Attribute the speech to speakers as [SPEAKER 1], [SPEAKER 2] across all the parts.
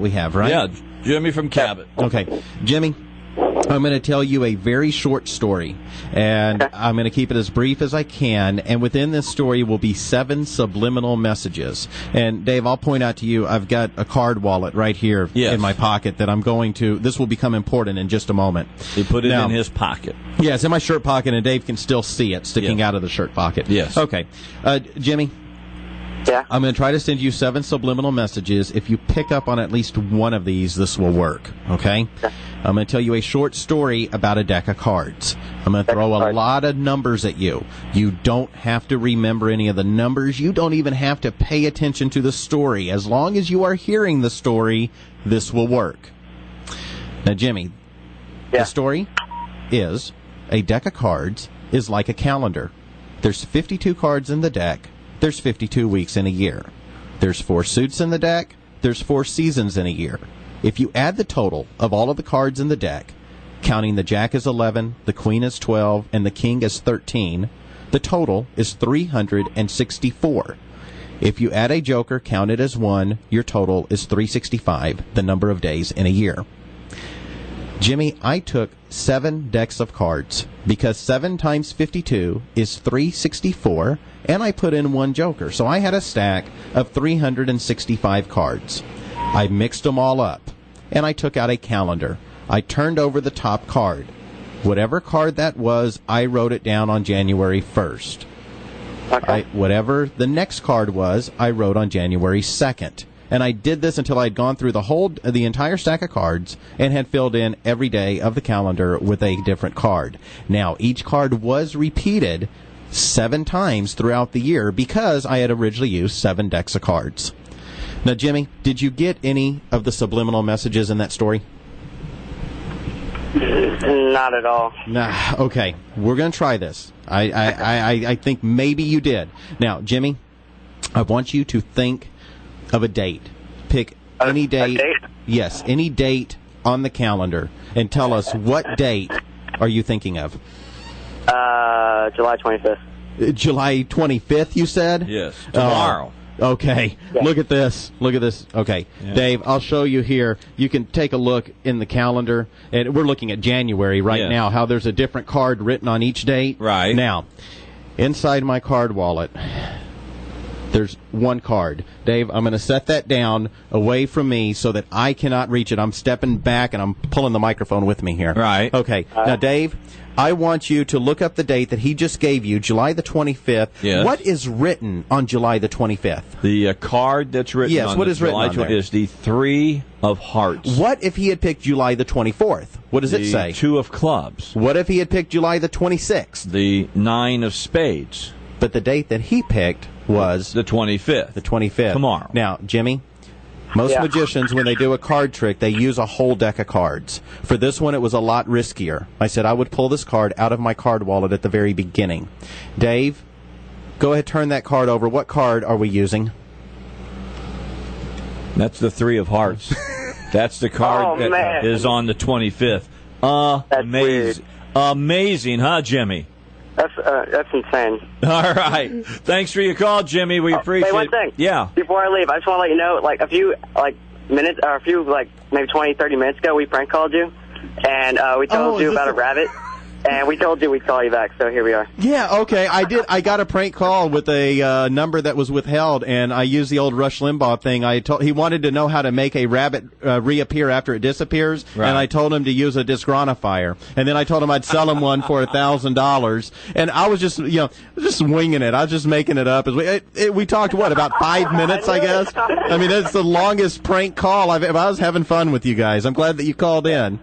[SPEAKER 1] we have, right?
[SPEAKER 2] Yeah, Jimmy from Cabot.
[SPEAKER 1] Okay. Jimmy, I'm going to tell you a very short story, and I'm going to keep it as brief as I can, and within this story will be 7 subliminal messages. And, Dave, I'll point out to you, I've got a card wallet right here in my pocket that I'm going to, this will become important in just a moment.
[SPEAKER 2] He put it in his pocket.
[SPEAKER 1] Yeah, it's in my shirt pocket, and Dave can still see it sticking out of the shirt pocket.
[SPEAKER 2] Yes.
[SPEAKER 1] Okay. Jimmy?
[SPEAKER 3] Yeah?
[SPEAKER 1] I'm going to try to send you 7 subliminal messages. If you pick up on at least one of these, this will work, okay? I'm going to tell you a short story about a deck of cards. I'm going to throw a lot of numbers at you. You don't have to remember any of the numbers. You don't even have to pay attention to the story. As long as you are hearing the story, this will work. Now, Jimmy, the story is a deck of cards is like a calendar. There's 52 cards in the deck. There's 52 weeks in a year. There's 4 suits in the deck. There's 4 seasons in a year. If you add the total of all of the cards in the deck, counting the Jack as 11, the Queen as 12, and the King as 13, the total is 364. If you add a Joker counted as 1, your total is 365, the number of days in a year. Jimmy, I took 7 decks of cards because 7 times 52 is 364, and I put in 1 Joker. So I had a stack of 365 cards. I mixed them all up, and I took out a calendar. I turned over the top card. Whatever card that was, I wrote it down on January 1st.
[SPEAKER 3] Okay.
[SPEAKER 1] Whatever the next card was, I wrote on January 2nd. And I did this until I'd gone through the entire stack of cards and had filled in every day of the calendar with a different card. Now, each card was repeated 7 times throughout the year because I had originally used 7 decks of cards. Now, Jimmy, did you get any of the subliminal messages in that story?
[SPEAKER 3] Not at all.
[SPEAKER 1] Nah, okay. We're going to try this. I think maybe you did. Now, Jimmy, I want you to think of a date. Pick any date.
[SPEAKER 3] A date?
[SPEAKER 1] Yes, any date on the calendar, and tell us what date are you thinking of?
[SPEAKER 3] July 25th.
[SPEAKER 1] July 25th, you said?
[SPEAKER 2] Yes, tomorrow.
[SPEAKER 1] Okay,
[SPEAKER 3] Yeah.
[SPEAKER 1] Look at this. Look at this. Okay,
[SPEAKER 2] Yeah.
[SPEAKER 1] Dave, I'll show you here. You can take a look in the calendar, and we're looking at January right now, how there's a different card written on each date.
[SPEAKER 2] Right.
[SPEAKER 1] Now, inside my card wallet, there's 1 card. Dave, I'm going to set that down away from me so that I cannot reach it. I'm stepping back, and I'm pulling the microphone with me here.
[SPEAKER 2] Right.
[SPEAKER 1] Okay. Now, Dave, I want you to look up the date that he just gave you, July the 25th.
[SPEAKER 2] Yes.
[SPEAKER 1] What is written on July the 25th?
[SPEAKER 2] The card that's written
[SPEAKER 1] Yes,
[SPEAKER 2] on
[SPEAKER 1] what
[SPEAKER 2] the
[SPEAKER 1] is written
[SPEAKER 2] July
[SPEAKER 1] on there?
[SPEAKER 2] is the 3 of Hearts.
[SPEAKER 1] What if he had picked July the 24th? What does it say?
[SPEAKER 2] The 2 of Clubs.
[SPEAKER 1] What if he had picked July the 26th?
[SPEAKER 2] The 9 of Spades.
[SPEAKER 1] But the date that he picked was
[SPEAKER 2] The 25th.
[SPEAKER 1] the 25th.
[SPEAKER 2] Tomorrow.
[SPEAKER 1] Now, Jimmy, most magicians, when they do a card trick, they use a whole deck of cards. For this one, it was a lot riskier. I said I would pull this card out of my card wallet at the very beginning. Dave, go ahead, turn that card over. What card are we using?
[SPEAKER 2] That's the 3 of Hearts. That's the card that is on the 25th. Amazing. Amazing, huh, Jimmy?
[SPEAKER 3] That's insane.
[SPEAKER 2] All right. Thanks for your call, Jimmy. We appreciate it.
[SPEAKER 3] Hey, one thing.
[SPEAKER 2] Yeah.
[SPEAKER 3] Before I leave, I just want to let you know, like, a few, minutes, or maybe 20, 30 minutes ago, we prank called you, and we told you about a rabbit, and we told you we'd call you back, so here we are.
[SPEAKER 1] Yeah, okay, I did. I got a prank call with a number that was withheld, and I used the old Rush Limbaugh thing. He wanted to know how to make a rabbit reappear after it disappears, and I told him to use a disgronifier. And then I told him I'd sell him one for $1,000, and I was just, just winging it. I was just making it up. We talked, about 5 minutes, I guess? I mean, it's the longest prank call I was having fun with you guys. I'm glad that you called in.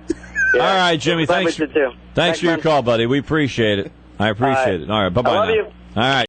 [SPEAKER 3] Yeah.
[SPEAKER 2] All right, Jimmy. Thanks for your call, buddy. We appreciate it. I appreciate it. All right. Bye-bye.
[SPEAKER 3] I love
[SPEAKER 2] now.
[SPEAKER 3] you.
[SPEAKER 2] All right.